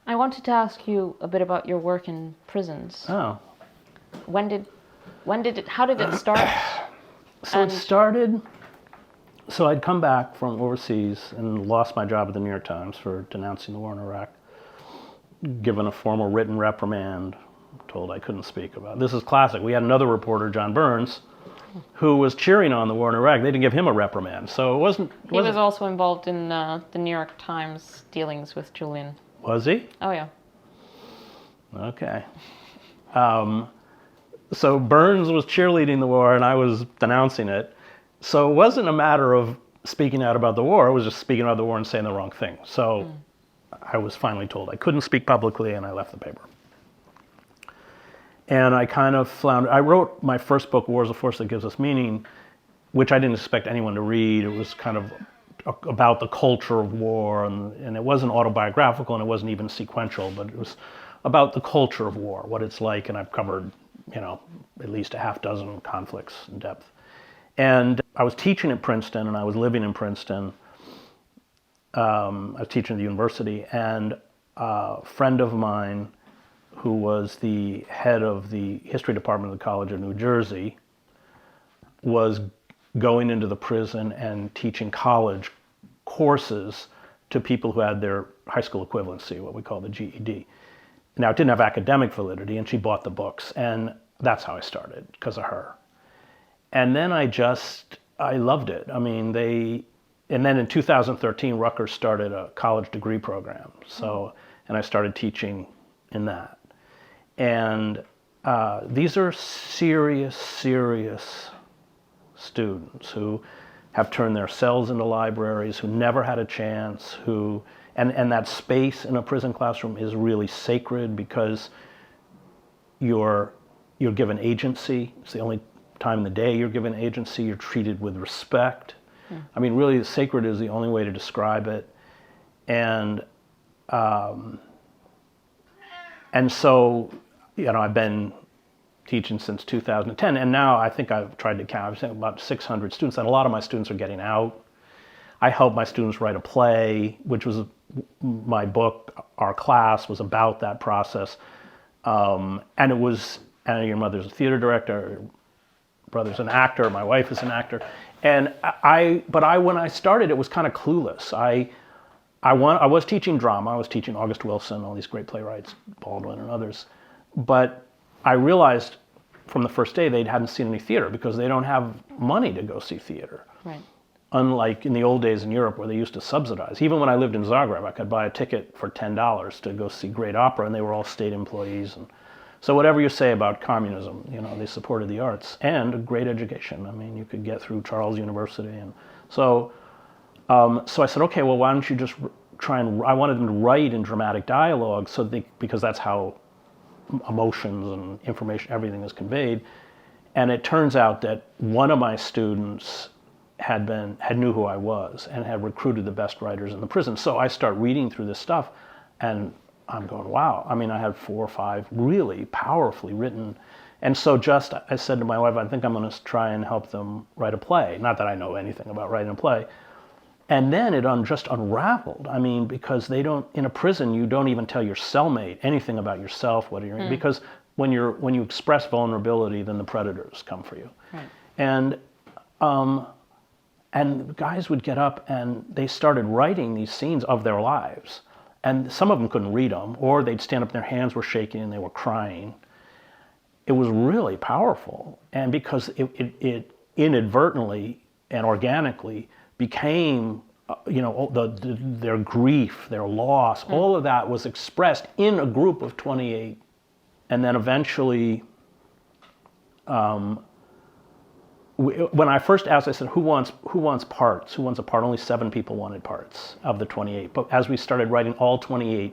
I wanted to ask you a bit about your work in prisons. Oh. How did it start? So it started, so I'd come back from overseas and lost my job at the New York Times for denouncing the war in Iraq, given a formal written reprimand, told I couldn't speak about it. This is classic. We had another reporter, John Burns, who was cheering on the war in Iraq. They didn't give him a reprimand, so it wasn't... He was also involved in the New York Times dealings with Julian. Was he? Oh, yeah. Okay. So Burns was cheerleading the war and I was denouncing it. So it wasn't a matter of speaking out about the war, it was just speaking about the war and saying the wrong thing. So I was finally told I couldn't speak publicly and I left the paper. And I kind of I wrote my first book, War is a Force That Gives Us Meaning, which I didn't expect anyone to read. It was kind of about the culture of war, and it wasn't autobiographical and it wasn't even sequential, but it was about the culture of war, what it's like, and I've covered, at least a half dozen conflicts in depth. And I was teaching at Princeton and I was living in Princeton. I was teaching at the university, and a friend of mine who was the head of the history department of the College of New Jersey was going into the prison and teaching college courses to people who had their high school equivalency, what we call the GED. Now, it didn't have academic validity, and she bought the books, and that's how I started, because of her. And then I loved it. I mean, and then in 2013, Rutgers started a college degree program, and I started teaching in that. And these are serious students who have turned their cells into libraries, who never had a chance, and that space in a prison classroom is really sacred because you're given agency. It's the only time in the day you're given agency. You're treated with respect. I mean, really, sacred is the only way to describe it. And so, I've been teaching since 2010, and now I think I've tried to count. I've seen about 600 students, and a lot of my students are getting out. I helped my students write a play, which was my book. Our class was about that process, and your mother's a theater director, your brother's an actor, my wife is an actor, and when I started, it was kind of clueless. I was teaching drama. I was teaching August Wilson, all these great playwrights, Baldwin and others. But I realized from the first day they hadn't seen any theater because they don't have money to go see theater. Right. Unlike in the old days in Europe where they used to subsidize. Even when I lived in Zagreb, I could buy a ticket for $10 to go see great opera, and they were all state employees. And so whatever you say about communism, they supported the arts and a great education. I mean, you could get through Charles University. And so I said, okay, well, why don't you just I wanted them to write in dramatic dialogue because that's how emotions and information, everything is conveyed. And it turns out that one of my students had knew who I was and had recruited the best writers in the prison. So I start reading through this stuff and I'm going, wow. I mean, I had 4 or 5 really powerfully written. And so I said to my wife, I think I'm going to try and help them write a play. Not that I know anything about writing a play. And then it just unraveled. I mean, because in a prison, you don't even tell your cellmate anything about yourself, because when you express vulnerability, then the predators come for you. Right. And guys would get up and they started writing these scenes of their lives. And some of them couldn't read them, or they'd stand up and their hands were shaking and they were crying. It was really powerful. And because it inadvertently and organically became, their grief, their loss, all of that was expressed in a group of 28. And then eventually, when I first asked, I said, who wants parts? Who wants a part? Only 7 people wanted parts of the 28. But as we started writing all 28,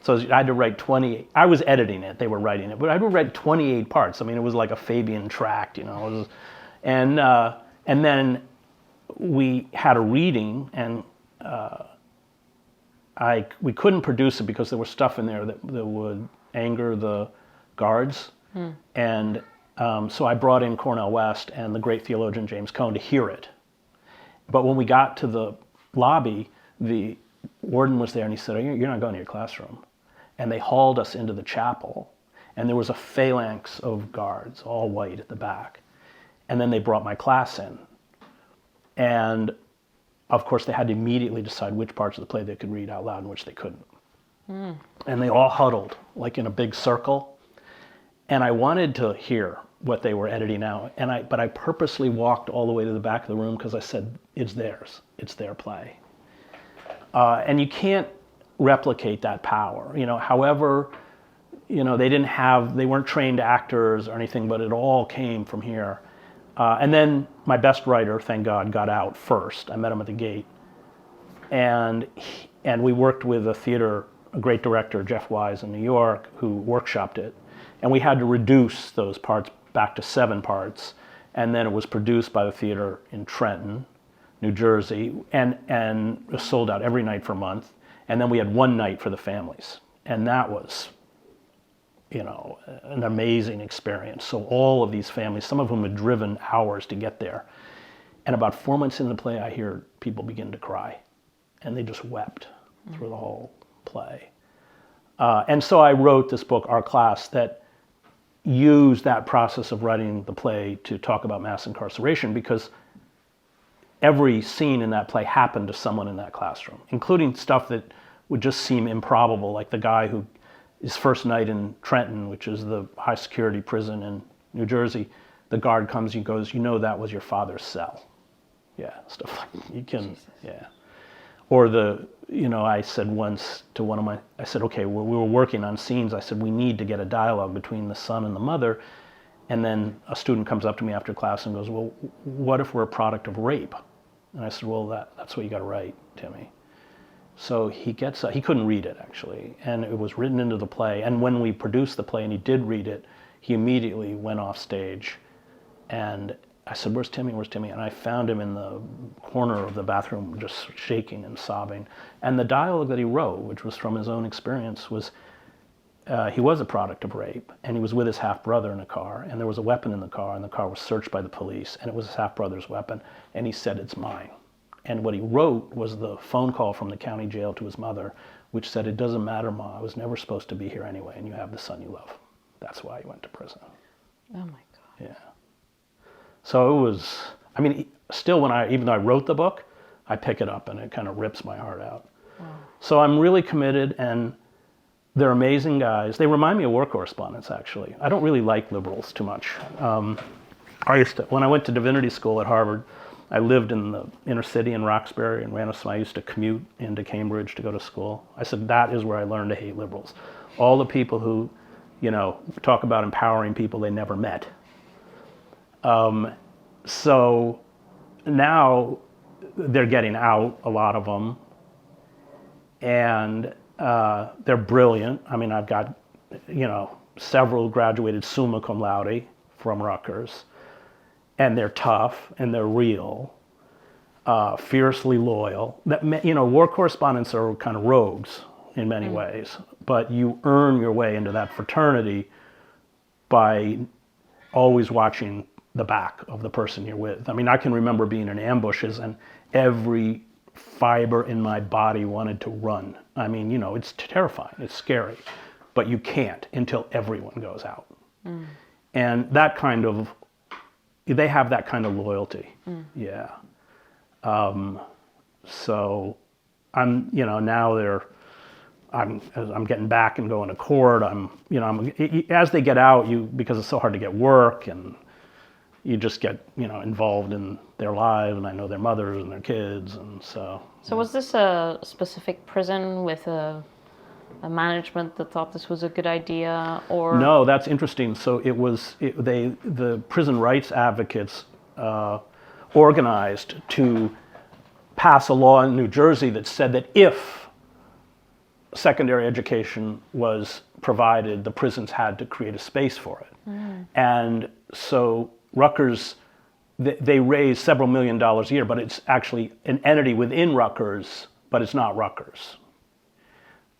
so I had to write 28. I was editing it, they were writing it, but I had to write 28 parts. I mean, it was like a Fabian tract, and then we had a reading, and we couldn't produce it because there was stuff in there that would anger the guards. And so I brought in Cornel West and the great theologian James Cone to hear it. But when we got to the lobby, the warden was there and he said, you're not going to your classroom. and they hauled us into the chapel, and there was a phalanx of guards, all white at the back. And then they brought my class in. And of course, they had to immediately decide which parts of the play they could read out loud and which they couldn't. And they all huddled, like in a big circle. And I wanted to hear what they were editing out. But I purposely walked all the way to the back of the room because I said, it's theirs. It's their play. And you can't replicate that power. However, they weren't trained actors or anything, but it all came from here. And then my best writer, thank God, got out first. I met him at the gate. And we worked with a great director, Jeff Wise in New York, who workshopped it. And we had to reduce those parts back to 7 parts. And then it was produced by the theater in Trenton, New Jersey, and was sold out every night for a month. And then we had one night for the families. And that was, an amazing experience. So all of these families, some of whom had driven hours to get there. And about 4 months into the play, I hear people begin to cry. And they just wept through the whole play. And so I wrote this book, Our Class, that used that process of writing the play to talk about mass incarceration, because every scene in that play happened to someone in that classroom, including stuff that would just seem improbable, like the guy who, his first night in Trenton, which is the high security prison in New Jersey, the guard comes and goes, that was your father's cell. Yeah, stuff like that. You can, Jesus. Yeah. Or I said once to I said, okay, we were working on scenes. I said, we need to get a dialogue between the son and the mother. And then a student comes up to me after class and goes, well, what if we're a product of rape? And I said, well, that's what you got to write, Timmy. So he couldn't read it, actually. And it was written into the play. And when we produced the play and he did read it, he immediately went off stage. And I said, where's Timmy? Where's Timmy? And I found him in the corner of the bathroom just shaking and sobbing. And the dialogue that he wrote, which was from his own experience, was he was a product of rape. And he was with his half-brother in a car. And there was a weapon in the car. And the car was searched by the police. And it was his half-brother's weapon. And he said, it's mine. And what he wrote was the phone call from the county jail to his mother, which said, it doesn't matter, Ma. I was never supposed to be here anyway. And you have the son you love. That's why he went to prison. Oh, my God. Yeah. So it was, still even though I wrote the book, I pick it up and it kind of rips my heart out. Wow. So I'm really committed, and they're amazing guys. They remind me of war correspondents, actually. I don't really like liberals too much. When I went to divinity school at Harvard, I lived in the inner city in Roxbury and I used to commute into Cambridge to go to school. I said, that is where I learned to hate liberals. All the people who, talk about empowering people they never met. So now they're getting out, a lot of them, and they're brilliant. I've got, several graduated summa cum laude from Rutgers, and they're tough and they're real, fiercely loyal. War correspondents are kind of rogues in many ways, but you earn your way into that fraternity by always watching the back of the person you're with. I can remember being in ambushes and every fiber in my body wanted to run. It's terrifying, it's scary, but you can't until everyone goes out. And they have that kind of loyalty. Yeah. So now I'm getting back and going to court. As they get out, because it's so hard to get work, and you just get, involved in their lives, and I know their mothers and their kids, and so. So was this a specific prison with a management that thought this was a good idea, or? No, that's interesting. So the prison rights advocates organized to pass a law in New Jersey that said that if secondary education was provided, the prisons had to create a space for it. And so Rutgers, they raise several $1 million a year, but it's actually an entity within Rutgers, but it's not Rutgers.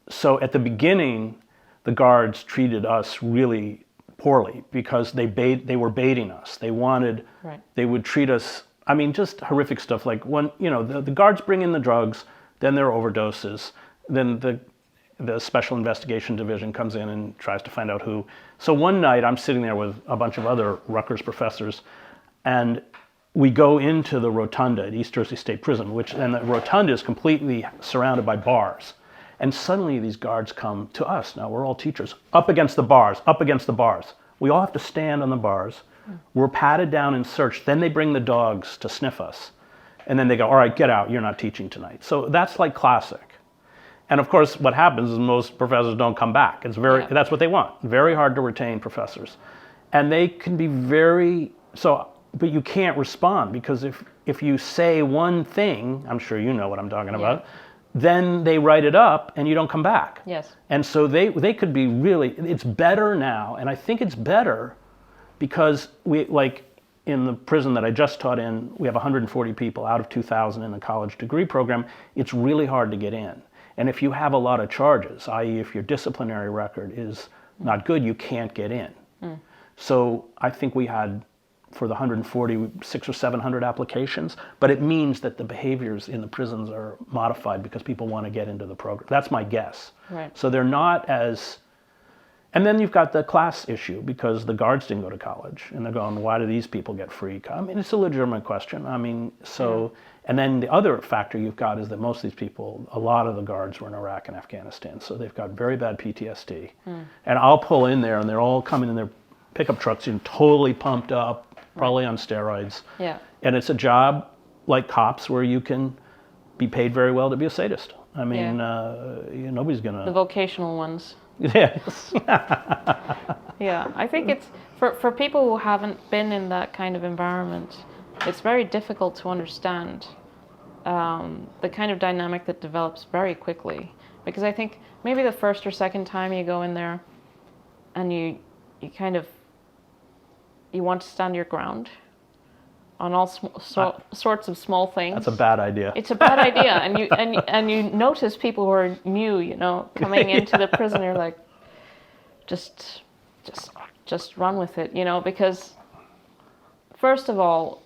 So at the beginning, the guards treated us really poorly because they were baiting us. They would treat us, just horrific stuff. Like when, the guards bring in the drugs, then there are overdoses, then the Special Investigation Division comes in and tries to find out who. So one night I'm sitting there with a bunch of other Rutgers professors, and we go into the rotunda at East Jersey State Prison, and the rotunda is completely surrounded by bars. And suddenly these guards come to us. Now we're all teachers, up against the bars, up against the bars. We all have to stand on the bars. We're patted down and searched. Then they bring the dogs to sniff us. And then they go, all right, get out. You're not teaching tonight. So that's like classic. And of course, what happens is most professors don't come back. That's what they want. Very hard to retain professors. And they can be but you can't respond, because if you say one thing, I'm sure you know what I'm talking about, then they write it up and you don't come back. Yes. And so they could be really, it's better now, and I think it's better because in the prison that I just taught in, we have 140 people out of 2,000 in the college degree program. It's really hard to get in. And if you have a lot of charges, i.e. if your disciplinary record is not good, you can't get in. So I think we had, for the 140, 600 or 700 applications, but it means that the behaviors in the prisons are modified because people want to get into the program. That's my guess. Right. So they're not as, and then you've got the class issue, because the guards didn't go to college, and they're going, why do these people get free? I mean, it's a legitimate question. I mean, so, and then the other factor you've got is that most of these people, a lot of the guards were in Iraq and Afghanistan, so they've got very bad PTSD. And I'll pull in there, and they're all coming in their pickup trucks and totally pumped up, probably on steroids. Yeah. And it's a job like cops where you can be paid very well to be a sadist. I mean, nobody's gonna. The vocational ones. Yes. Yeah, I think it's for people who haven't been in that kind of environment, it's very difficult to understand the kind of dynamic that develops very quickly. Because I think maybe the first or second time you go in there, and you kind of, you want to stand your ground on all sorts of small things. That's a bad idea. It's a bad idea, and you notice people who are new, coming into the prison. You're like, just run with it, because first of all,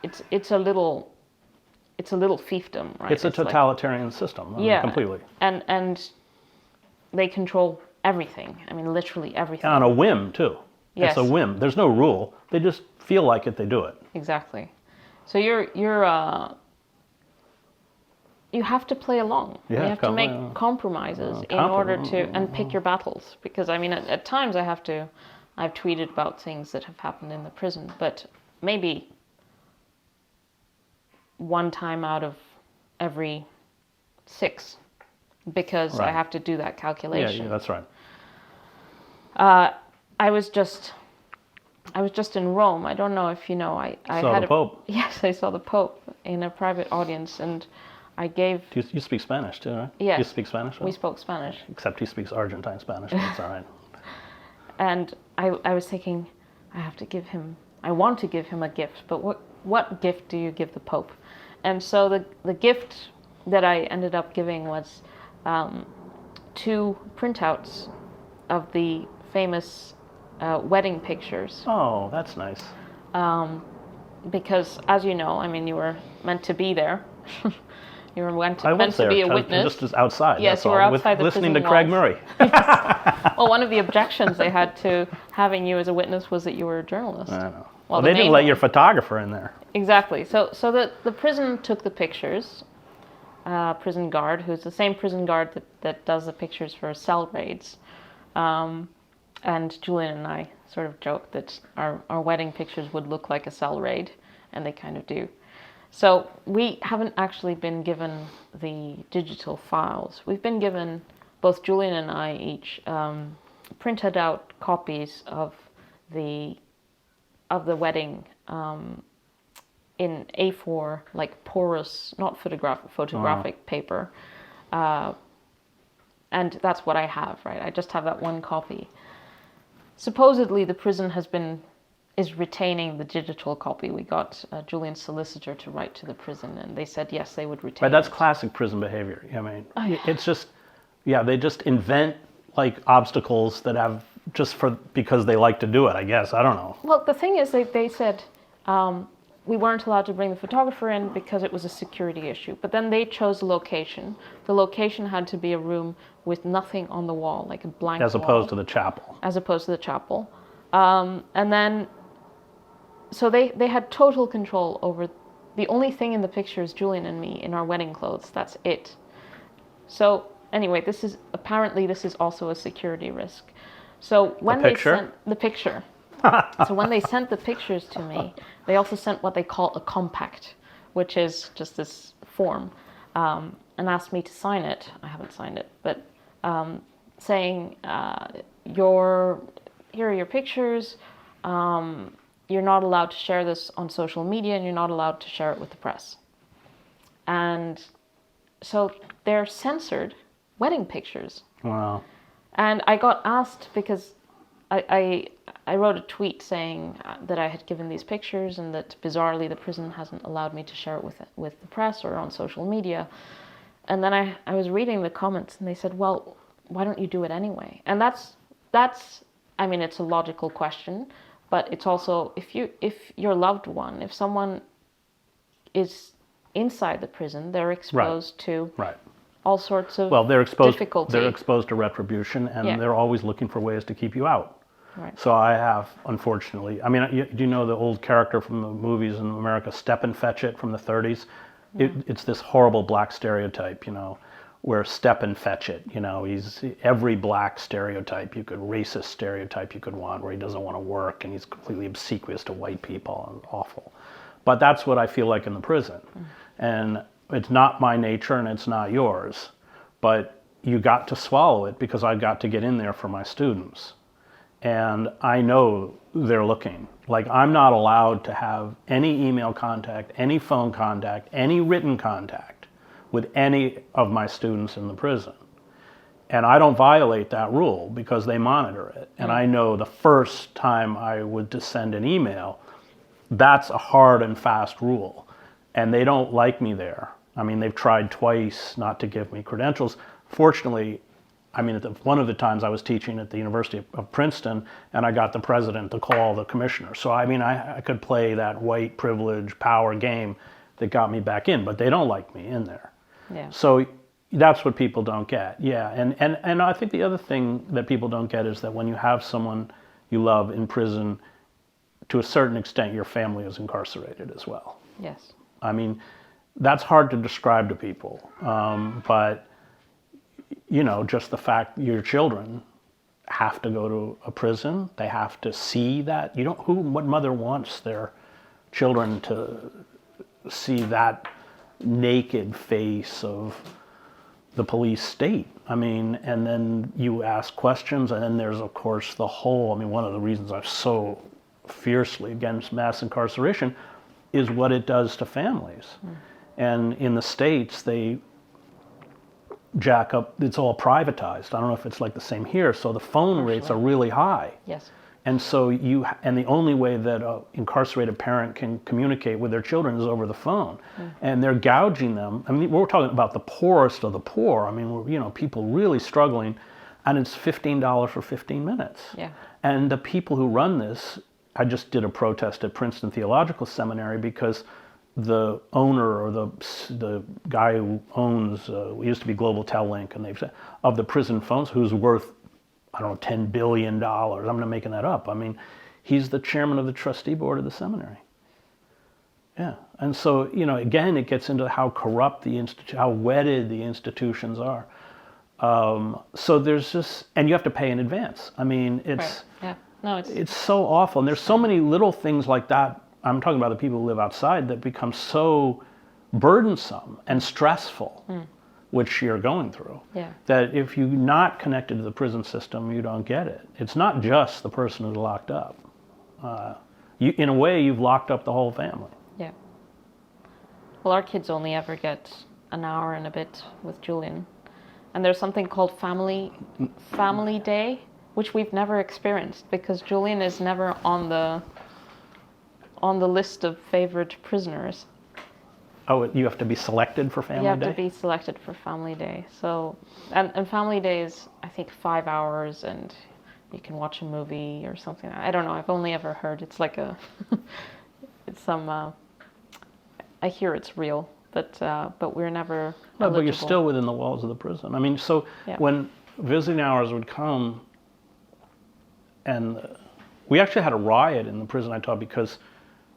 it's a little fiefdom, right? It's a totalitarian system. Completely. And they control everything. I mean, literally everything. On a whim too. Yes. It's a whim. There's no rule. They just feel like it, they do it. Exactly. So you have to play along. You have to make compromises in order to, and pick your battles. Because I mean, at times I've tweeted about things that have happened in the prison, but maybe one time out of every 6, because I have to do that calculation. Yeah, that's right. I was just in Rome. I don't know if you know. I saw had the Pope. Yes, I saw the Pope in a private audience, and I gave. You speak Spanish too, right? Yes. You speak Spanish? Right? We spoke Spanish. Except he speaks Argentine Spanish. That's all right. And I was thinking, I want to give him a gift, but what gift do you give the Pope? And so the gift that I ended up giving was 2 printouts of the famous wedding pictures. Oh, that's nice. Because, as you know, I mean, you were meant to be there. You were meant to be a witness. Just as outside. Yes, you were outside the listening to prison Craig walls. Murray. Well, one of the objections they had to having you as a witness was that you were a journalist. I know. Well, they didn't let your photographer in there. Exactly. So the prison took the pictures. Prison guard, who's the same prison guard that does the pictures for cell raids. And Julian and I sort of joked that our wedding pictures would look like a cell raid, and they kind of do. So we haven't actually been given the digital files. We've been given, both Julian and I each, printed out copies of the wedding in A4, like porous, not photographic paper. And that's what I have, right? I just have that one copy. Supposedly the prison is retaining the digital copy. We got Julian's solicitor to write to the prison, and they said yes, they would retain. But that's it. classic prison behavior. I mean, it's just, they just invent like obstacles that have because they like to do it. I guess I don't know. Well, the thing is, they said we weren't allowed to bring the photographer in because it was a security issue. But then they chose a location. The location had to be a room with nothing on the wall, like a blank As wall. opposed to the chapel. As opposed to the chapel. And then, so they had total control over, the only thing in the picture is Julian and me in our wedding clothes. That's it. So anyway, this is also a security risk. So when they sent the picture, so when they sent the pictures to me, they also sent what they call a compact, which is just this form, and asked me to sign it. I haven't signed it, but saying, here are your pictures. You're not allowed to share this on social media, and you're not allowed to share it with the press. And so they're censored wedding pictures. Wow. And I got asked because I wrote a tweet saying that I had given these pictures and that bizarrely the prison hasn't allowed me to share it with the press or on social media. And then I was reading the comments and they said, well, why don't you do it anyway? And that's I mean, it's a logical question, but it's also if your loved one, if someone is inside the prison, they're exposed to all sorts of difficulty. They're exposed to retribution, and they're always looking for ways to keep you out. Right. So I have, unfortunately, I mean, do you know the old character from the movies in America, Step and Fetch It from the 30s? It's this horrible black stereotype, where Step and Fetch It, he's every black stereotype racist stereotype you could want, where he doesn't want to work and he's completely obsequious to white people and awful. But that's what I feel like in the prison. And it's not my nature and it's not yours, but you got to swallow it because I got to get in there for my students. And I know they're looking. Like, I'm not allowed to have any email contact, any phone contact, any written contact with any of my students in the prison. And I don't violate that rule because they monitor it. And I know the first time I would send an email, that's a hard and fast rule. And they don't like me there. I mean, they've tried twice not to give me credentials. Fortunately, I mean, one of the times I was teaching at the University of Princeton, and I got the president to call the commissioner. So, I mean, I could play that white privilege power game that got me back in, but they don't like me in there. Yeah. So that's what people don't get. Yeah, and I think the other thing that people don't get is that when you have someone you love in prison, to a certain extent, your family is incarcerated as well. Yes. I mean, that's hard to describe to people, but just the fact your children have to go to a prison, they have to see that. What mother wants their children to see that naked face of the police state? I mean, and then you ask questions, and then there's, of course, one of the reasons I'm so fiercely against mass incarceration is what it does to families. And in the States, they jack up, it's all privatized. I don't know if it's like the same here. So the phone rates are really high. Yes. And so and the only way that an incarcerated parent can communicate with their children is over the phone. And they're gouging them. I mean, we're talking about the poorest of the poor. I mean, people really struggling, and it's $15 for 15 minutes. Yeah. And the people who run this, I just did a protest at Princeton Theological Seminary because the owner or the guy who owns, it used to be Global Tel-Link, and they've said, of the prison phones, who's worth, I don't know, $10 billion. I'm not making that up. I mean, he's the chairman of the trustee board of the seminary. Yeah. And so, again, it gets into how corrupt how wedded the institutions are. So there's just, and you have to pay in advance. I mean, it's, right. Yeah. No, it's so awful. And there's so many little things like that. I'm talking about the people who live outside that become so burdensome and stressful, which you're going through, that if you're not connected to the prison system, you don't get it. It's not just the person who's locked up. In a way, you've locked up the whole family. Yeah. Well, our kids only ever get an hour and a bit with Julian. And there's something called family day, which we've never experienced because Julian is never on the list of favorite prisoners. Oh, you have to be selected for family day? You have to be selected for family day. So, and family day is, I think, 5 hours, and you can watch a movie or something. I don't know. I've only ever heard it's like it's some I hear it's real, but we're never No, but you're eligible. still within the walls of the prison. I mean, so Yeah. when visiting hours would come, and we actually had a riot in the prison I taught because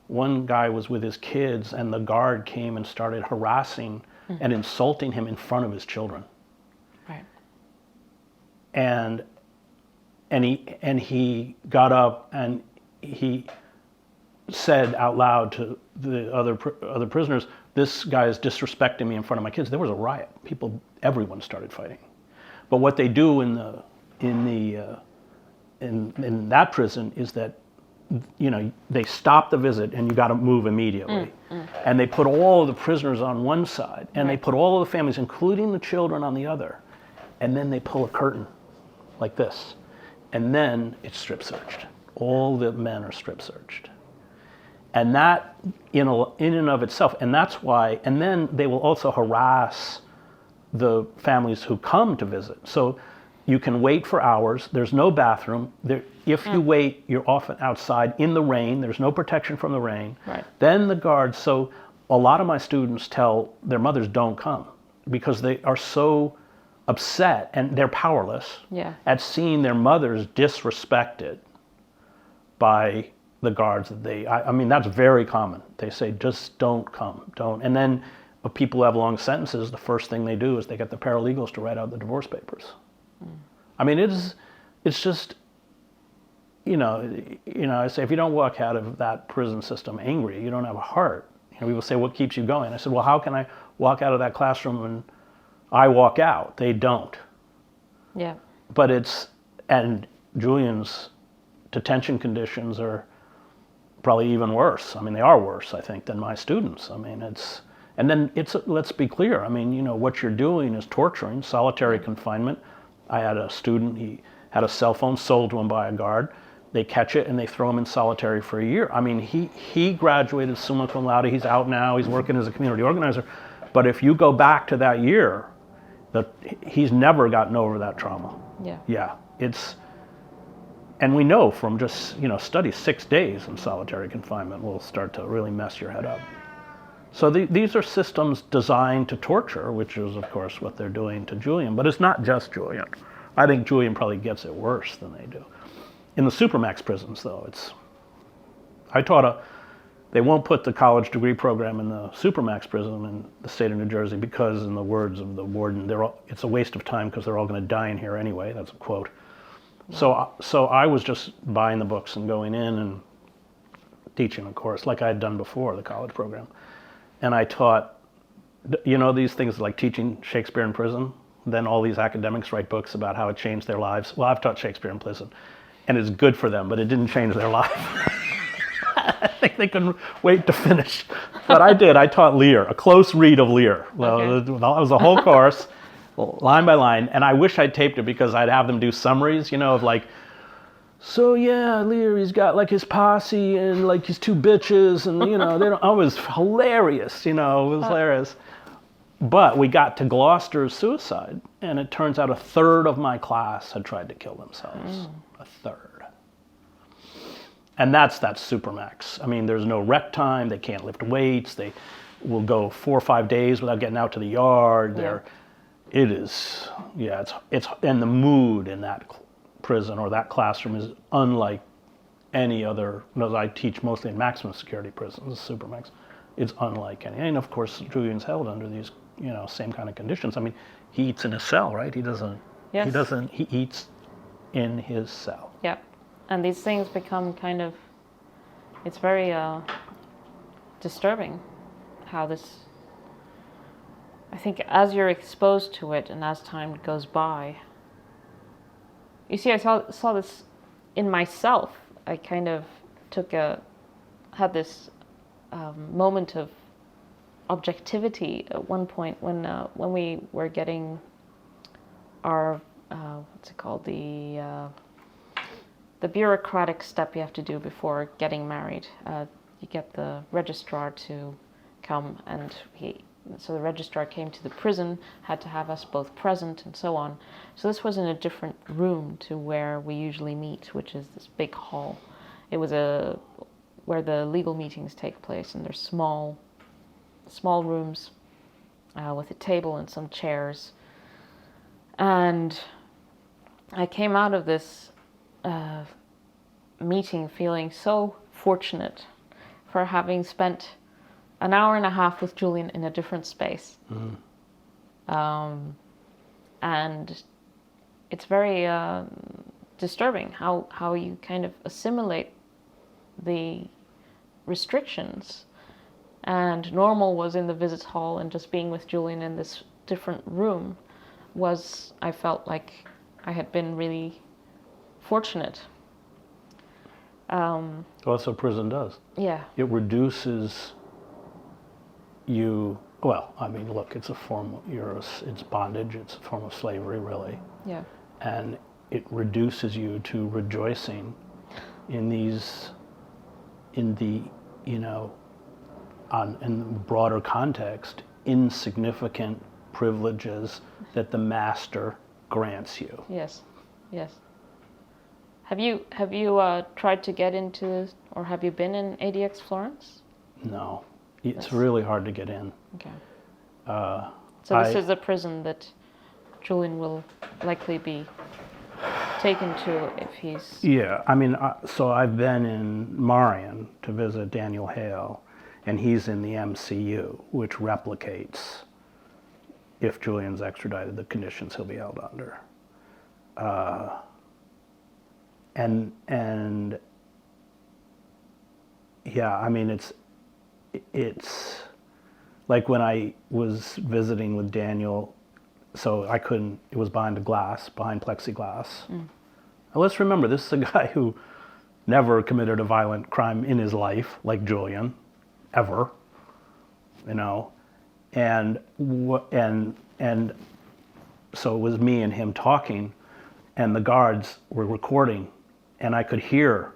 one guy was with his kids and the guard came and started harassing and insulting him in front of his children. Right. And he got up and he said out loud to the other prisoners, "This guy is disrespecting me in front of my kids." There was a riot. Everyone started fighting. But what they do in that prison is that, you know, they stop the visit and you got to move immediately. And they put all of the prisoners on one side and they put all of the families, including the children, on the other. And then they pull a curtain like this. And then it's strip searched. All the men are strip searched. And that in and of itself, and that's why, and then they will also harass the families who come to visit. So you can wait for hours. There's no bathroom. If you wait, you're often outside in the rain. There's no protection from the rain. Right. Then the guards, so a lot of my students tell their mothers don't come because they are so upset and they're powerless at seeing their mothers disrespected by the guards that I mean, that's very common. They say, just don't come, don't. And then people who have long sentences, the first thing they do is they get the paralegals to write out the divorce papers. I mean, it's just, you know, I say, if you don't walk out of that prison system angry, you don't have a heart. You know, people say, what keeps you going? I said, well, how can I walk out of that classroom and I walk out? They don't. Yeah. But and Julian's detention conditions are probably even worse. I mean, they are worse, I think, than my students. I mean, let's be clear. I mean, you know, what you're doing is torturing, solitary confinement. I had a student, he had a cell phone sold to him by a guard. They catch it and they throw him in solitary for a year. I mean, he graduated summa cum laude. He's out now. He's working as a community organizer. But if you go back to that year, he's never gotten over that trauma. Yeah. Yeah. And we know from just, you know, studies, 6 days in solitary confinement will start to really mess your head up. So these are systems designed to torture, which is, of course, what they're doing to Julian. But it's not just Julian. I think Julian probably gets it worse than they do. In the supermax prisons, though, they won't put the college degree program in the supermax prison in the state of New Jersey because, in the words of the warden, it's a waste of time because they're all going to die in here anyway. That's a quote. Wow. So I was just buying the books and going in and teaching a course like I had done before, the college program. And I taught, you know, these things like teaching Shakespeare in prison. Then all these academics write books about how it changed their lives. Well, I've taught Shakespeare in prison, and it's good for them, but it didn't change their life. I think they couldn't wait to finish. But I did. I taught Lear, a close read of Lear. Well, Okay. that was a whole course, line by line. And I wish I'd taped it because I'd have them do summaries, you know, of like, so yeah, Lear, he's got like his posse and like his two bitches, and you know, it was hilarious, you know, it was hilarious. But we got to Gloucester's suicide, and it turns out a third of my class had tried to kill themselves. A third. And that's supermax. I mean, there's no rec time, they can't lift weights, they will go 4 or 5 days without getting out to the yard. It's and the mood in that prison or that classroom is unlike any other. I teach mostly in maximum security prisons, supermax. It's unlike any. And of course, Julian's held under these, you know, same kind of conditions. I mean, he eats in his cell, right? He doesn't. Yes. He eats in his cell. Yeah. And these things become it's very disturbing how this, I think as you're exposed to it and as time goes by, you see, I saw this in myself. I kind of had this moment of objectivity at one point when we were getting our, what's it called, the bureaucratic step you have to do before getting married. You get the registrar to come, and so the registrar came to the prison, had to have us both present and so on. So this was in a different room to where we usually meet, which is this big hall. It was where the legal meetings take place, and they're small small rooms with a table and some chairs. And I came out of this meeting feeling so fortunate for having spent an hour and a half with Julian in a different space. And it's very disturbing how you kind of assimilate the restrictions. And normal was in the visit hall, and just being with Julian in this different room was, I felt like I had been really fortunate. Well, that's what prison does. Yeah. It reduces you. Well, I mean, look, it's a form. It's bondage. It's a form of slavery, really. Yeah. And it reduces you to rejoicing in these, in the, you know, in the broader context, insignificant privileges that the master grants you. Yes. Yes. Have you tried to get into, or have you been in ADX Florence? No, it's really hard to get in. Okay. So this is a prison that Julian will likely be taken to if he's... Yeah, I mean, so I've been in Marion to visit Daniel Hale, and he's in the MCU, which replicates, if Julian's extradited, the conditions he'll be held under. And yeah, I mean, it's like when I was visiting with Daniel, so I couldn't, it was behind plexiglass. And let's remember, this is a guy who never committed a violent crime in his life, like Julian, ever, you know, and so it was me and him talking, and the guards were recording, and I could hear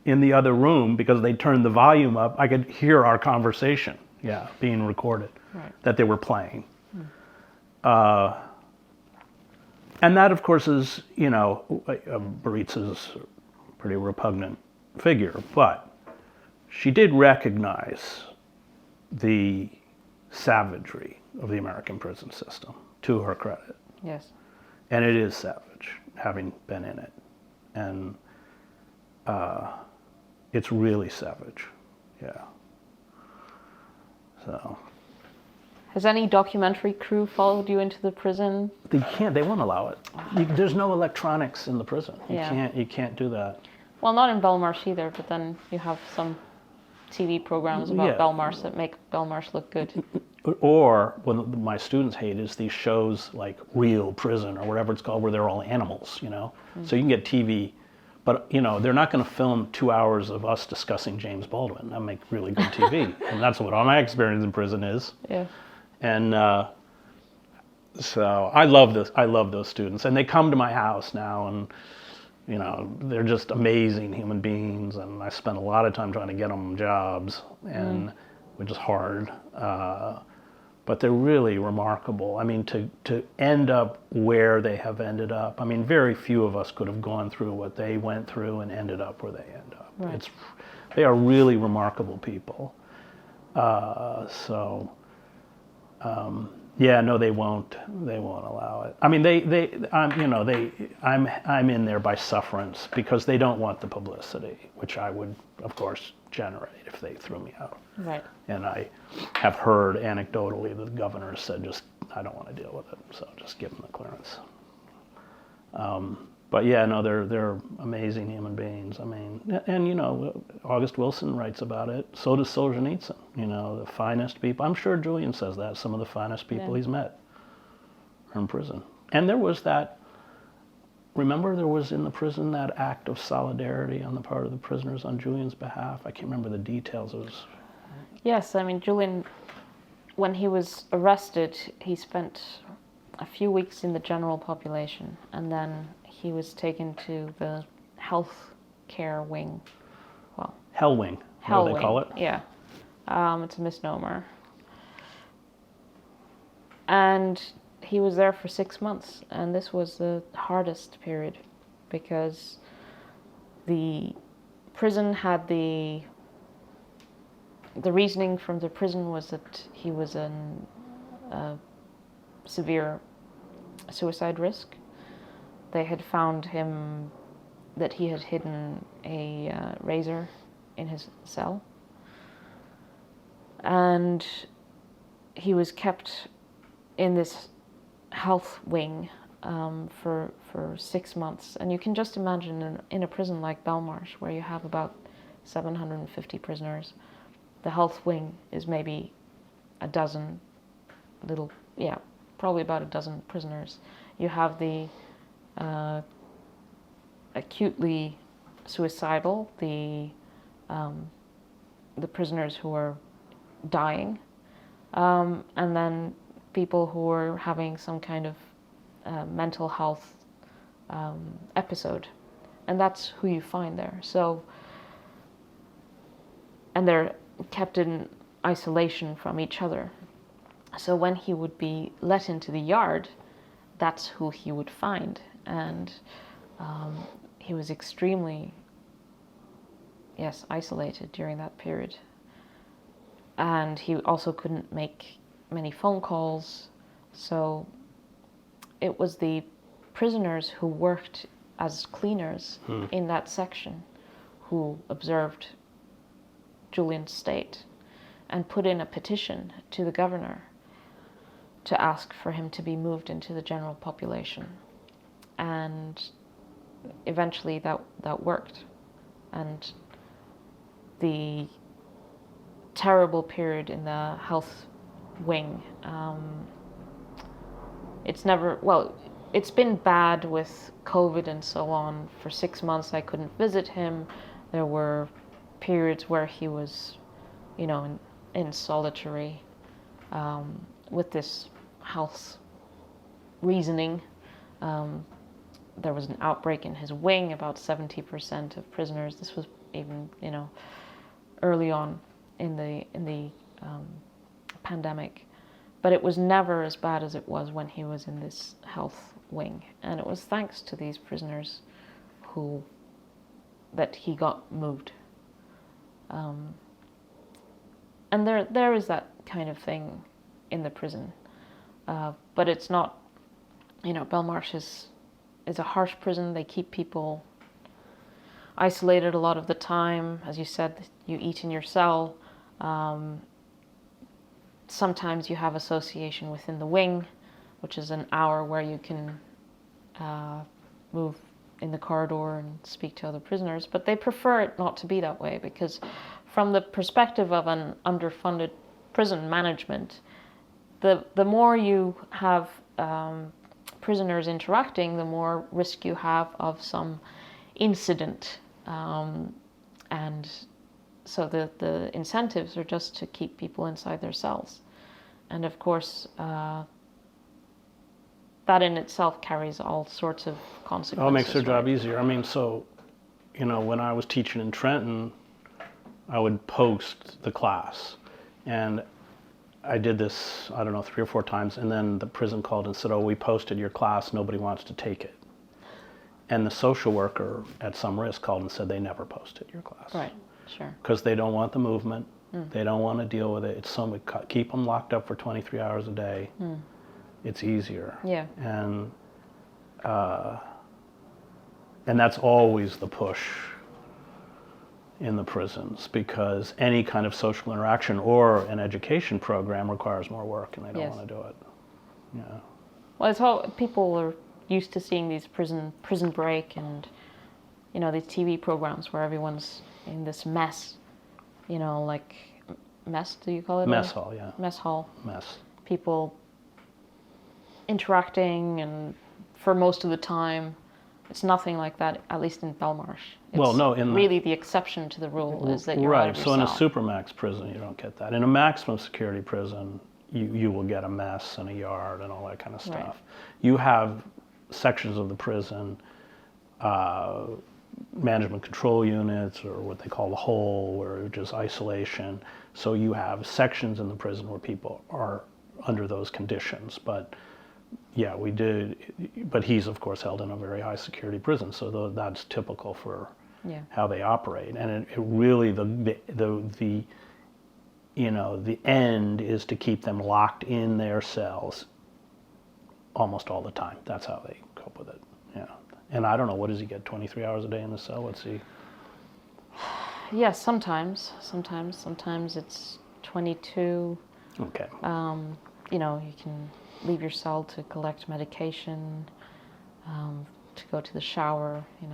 in the other room, because they turned the volume up, I could hear our conversation, being recorded, that they were playing. And that, of course, is, you know, Baritza's a pretty repugnant figure, but she did recognize the savagery of the American prison system, to her credit. Yes. And it is savage, having been in it. And it's really savage, yeah. So. Has any documentary crew followed you into the prison? They won't allow it. There's no electronics in the prison. You can't do that. Well, not in Belmarsh either, but then you have some TV programs about Belmarsh that make Belmarsh look good. Or what my students hate is these shows like Real Prison or whatever it's called, where they're all animals, you know. So you can get TV, but you know they're not going to film 2 hours of us discussing James Baldwin. That make really good TV, and that's what all my experience in prison is. Yeah. And so I love this. I love those students, and they come to my house now, and you know they're just amazing human beings. And I spend a lot of time trying to get them jobs, and which is hard. But they're really remarkable. I mean, to end up where they have ended up. I mean, very few of us could have gone through what they went through and ended up where they end up. Right. They are really remarkable people. Yeah, no, they won't allow it. I mean, I'm in there by sufferance because they don't want the publicity, which I would, of course, generate if they threw me out. Right. And I have heard anecdotally that the governor said, I don't want to deal with it, so just give them the clearance. But yeah, no, they're amazing human beings. I mean, and you know, August Wilson writes about it. So does Solzhenitsyn. You know, the finest people. I'm sure Julian says that. Some of the finest people he's met are in prison. And there was that. Remember, there was in the prison that act of solidarity on the part of the prisoners on Julian's behalf. I can't remember the details. It was. Yes, I mean, Julian, when he was arrested, he spent a few weeks in the general population, and then he was taken to the health care wing. Well, Hell wing, what do they call it? Yeah. It's a misnomer. And he was there for 6 months, and this was the hardest period because the prison had the the reasoning from the prison was that he was a severe suicide risk. They had found him that he had hidden a razor in his cell, and he was kept in this health wing for 6 months. And you can just imagine in a prison like Belmarsh, where you have about 750 prisoners, the health wing is maybe a dozen probably about a dozen prisoners. You have the acutely suicidal, the prisoners who are dying, and then people who are having some kind of mental health episode, and that's who you find there. So, and they're kept in isolation from each other. So when he would be let into the yard, that's who he would find, and he was extremely, isolated during that period. And he also couldn't make many phone calls, so it was the prisoners who worked as cleaners in that section who observed Julian's state and put in a petition to the governor to ask for him to be moved into the general population. And eventually that worked. And the terrible period in the health wing, it's been bad with COVID and so on. For 6 months I couldn't visit him. There were periods where he was, in solitary with this health reasoning. There was an outbreak in his wing, about 70% of prisoners. This was even, early on in the pandemic. But it was never as bad as it was when he was in this health wing. And it was thanks to these prisoners that he got moved. And there is that kind of thing in the prison. But it's not, Belmarsh is a harsh prison. They keep people isolated a lot of the time. As you said, you eat in your cell. Sometimes you have association within the wing, which is an hour where you can move in the corridor and speak to other prisoners. But they prefer it not to be that way, because from the perspective of an underfunded prison management, the more you have prisoners interacting, the more risk you have of some incident. And so the incentives are just to keep people inside their cells. And of course, that in itself carries all sorts of consequences. Oh, it makes their job right? easier. I mean, so, when I was teaching in Trenton, I would post the class. And I did this, 3 or 4 times, and then the prison called and said, "Oh, we posted your class, nobody wants to take it." And the social worker at some risk called and said they never posted your class. Right, sure. Because they don't want the movement, they don't want to deal with it. It's keep them locked up for 23 hours a day. It's easier. Yeah. And that's always the push in the prisons, because any kind of social interaction or an education program requires more work, and they don't want to do it. Yeah. Well, it's all people are used to seeing these prison break and these TV programs where everyone's in this mess, like mess. Do you call it? Mess hall, yeah. Mess hall. Mess. People interacting, and for most of the time, it's nothing like that. At least in Belmarsh. It's the exception to the rule is that you're out of your cell. In a supermax prison, you don't get that. In a maximum security prison, you will get a mess and a yard and all that kind of stuff. Right. You have sections of the prison, management control units, or what they call the hole, where it's just isolation. So you have sections in the prison where people are under those conditions. But yeah, we did. But he's of course held in a very high security prison, so that's typical for how they operate. And it really the the end is to keep them locked in their cells almost all the time. That's how they cope with it. Yeah. And I don't know, what does he get, 23 hours a day in the cell? What's he? Yes, sometimes it's 22. Okay. You can leave your cell to collect medication, to go to the shower. You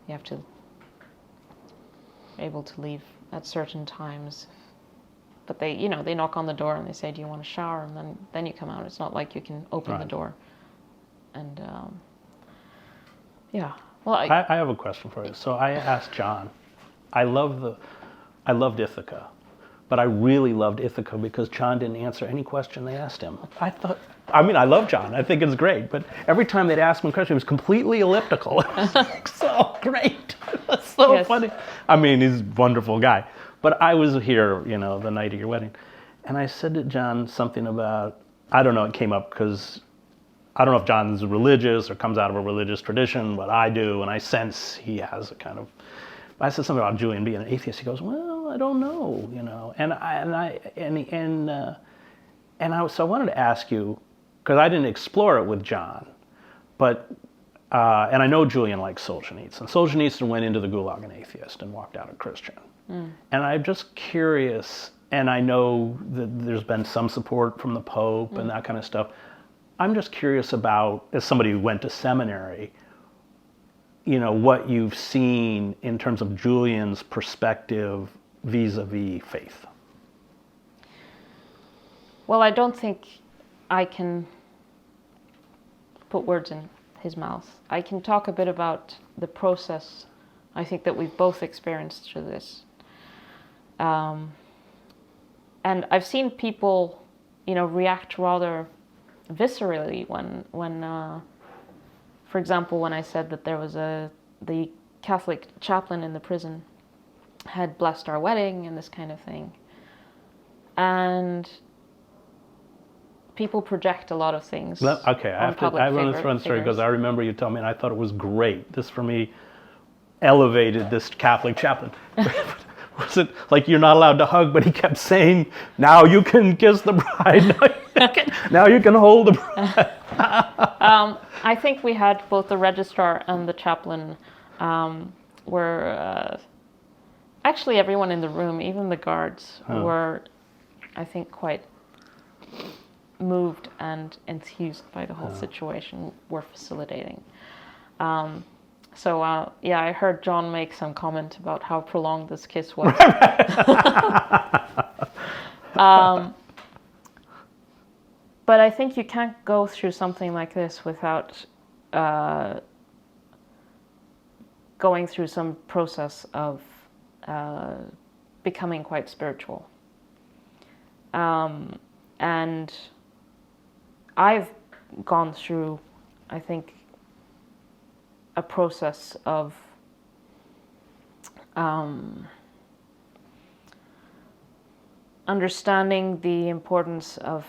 have to be able to leave at certain times. But they knock on the door and they say, "Do you want a shower?" And then you come out. It's not like you can open the door. And yeah. Well, I have a question for you. So I asked John. I loved Ithaca, but I really loved Ithaca because John didn't answer any question they asked him. I love John. I think it's great, but every time they'd ask him a question, it was completely elliptical. It was like so great. It was so funny. He's a wonderful guy. But I was here, the night of your wedding, and I said to John something about, I don't know, it came up because I don't know if John's religious or comes out of a religious tradition, but I do, and I sense he has a kind of. I said something about Julian being an atheist. He goes, "Well, I don't know, So I wanted to ask you, because I didn't explore it with John, but and I know Julian likes Solzhenitsyn. And Solzhenitsyn went into the Gulag an atheist and walked out a Christian. And I'm just curious, and I know that there's been some support from the Pope and that kind of stuff. I'm just curious about, as somebody who went to seminary, what you've seen in terms of Julian's perspective vis-a-vis faith. Well, I don't think I can put words in his mouth. I can talk a bit about the process I think that we've both experienced through this. And I've seen people, react rather viscerally when for example, when I said that there was the Catholic chaplain in the prison had blessed our wedding and this kind of thing. And people project a lot of things. Okay, I want to run through because I remember you telling me, and I thought it was great. This, for me, elevated this Catholic chaplain. Was it like you're not allowed to hug, but he kept saying, "Now you can kiss the bride. Now you can hold the bride." I think we had both the registrar and the chaplain were actually everyone in the room, even the guards, were, I think, quite moved and enthused by the whole situation we're facilitating. I heard John make some comment about how prolonged this kiss was. But I think you can't go through something like this without going through some process of becoming quite spiritual. And I've gone through, I think, a process of understanding the importance of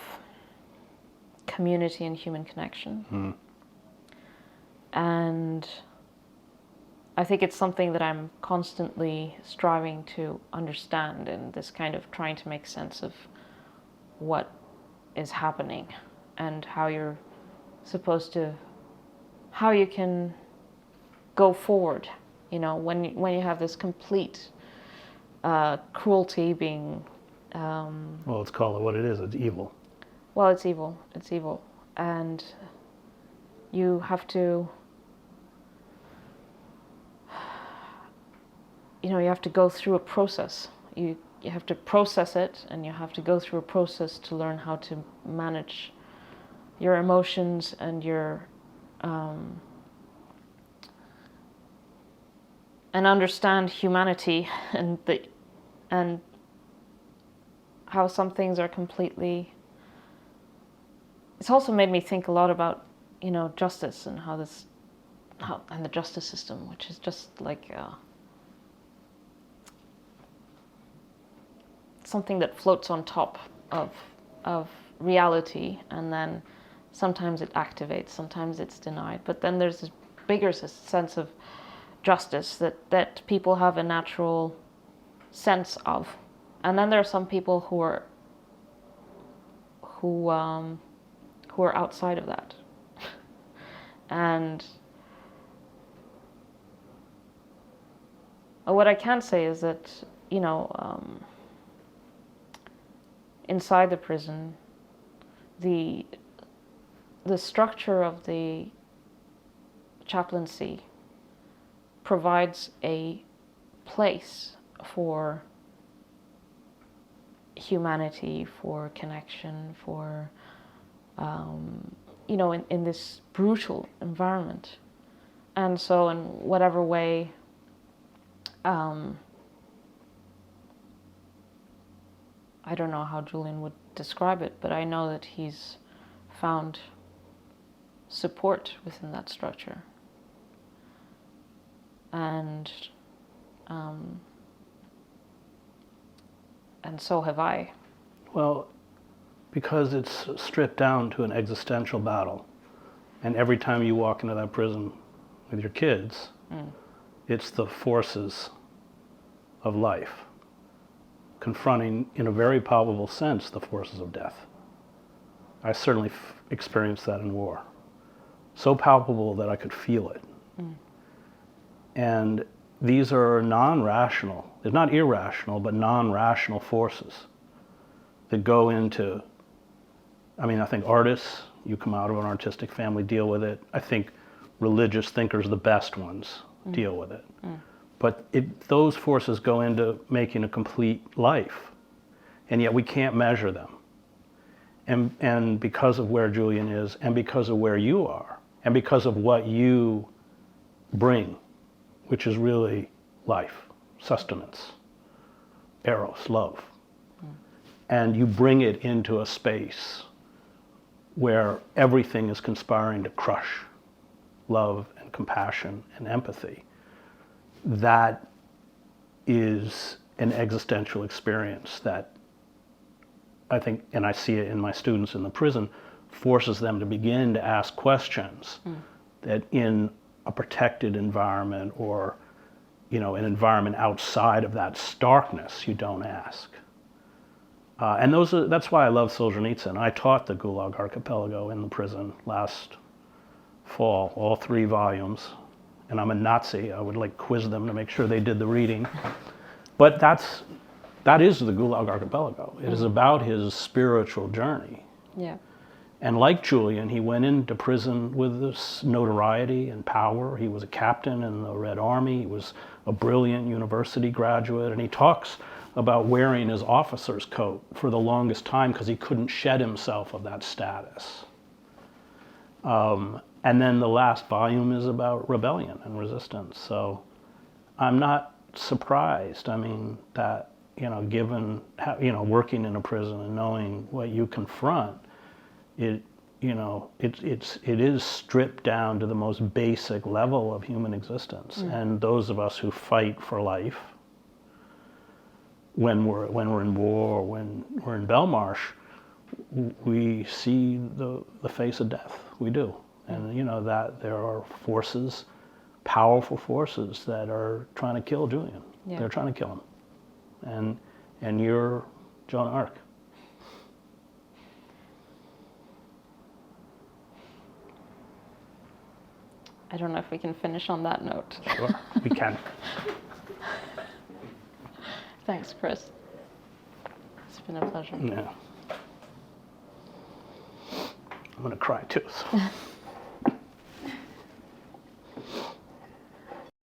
community and human connection. And I think it's something that I'm constantly striving to understand in this kind of trying to make sense of what is happening and how you're supposed to, how you can go forward, when you have this complete cruelty being... well, let's call it what it is. It's evil. Well, it's evil. It's evil. And you have to... you have to go through a process. You have to process it, and you have to go through a process to learn how to manage your emotions and your... and understand humanity and how some things are completely... It's also made me think a lot about, justice and and the justice system, which is just like something that floats on top of reality, and then sometimes it activates, sometimes it's denied. But then there's this bigger sense of justice that people have a natural sense of, And then there are some people who are outside of that. And what I can say is that, inside the prison, the structure of the chaplaincy provides a place for humanity, for connection, for in this brutal environment. And so in whatever way I don't know how Julian would describe it, but I know that he's found support within that structure. And so have I. Well, because it's stripped down to an existential battle. And every time you walk into that prison with your kids, it's the forces of life confronting, in a very palpable sense, the forces of death. I certainly experienced that in war. So palpable that I could feel it. And these are non-rational, they're not irrational, but non-rational forces that go into, I think artists, you come out of an artistic family, deal with it. I think religious thinkers, the best ones, deal with it. But those forces go into making a complete life, and yet we can't measure them. And because of where Julian is, and because of where you are, and because of what you bring, which is really life, sustenance, eros, love. And you bring it into a space where everything is conspiring to crush love and compassion and empathy. That is an existential experience that I think, and I see it in my students in the prison, forces them to begin to ask questions that in a protected environment or, an environment outside of that starkness, you don't ask. And that's why I love Solzhenitsyn. I taught the Gulag Archipelago in the prison last fall, all 3 volumes. And I'm a Nazi. I would quiz them to make sure they did the reading. But that is the Gulag Archipelago. It is about his spiritual journey. Yeah. And like Julian, he went into prison with this notoriety and power. He was a captain in the Red Army. He was a brilliant university graduate. And he talks about wearing his officer's coat for the longest time because he couldn't shed himself of that status. And then the last volume is about rebellion and resistance. So I'm not surprised. That, given, working in a prison and knowing what you confront, it is stripped down to the most basic level of human existence. And those of us who fight for life, when we're in war or when we're in Belmarsh, we see the face of death. We do. And that there are forces, powerful forces that are trying to kill Julian. Yeah. They're trying to kill him. And you're Joan of Arc. I don't know if we can finish on that note. Sure, we can. Thanks, Chris. It's been a pleasure. Yeah. I'm going to cry too. So.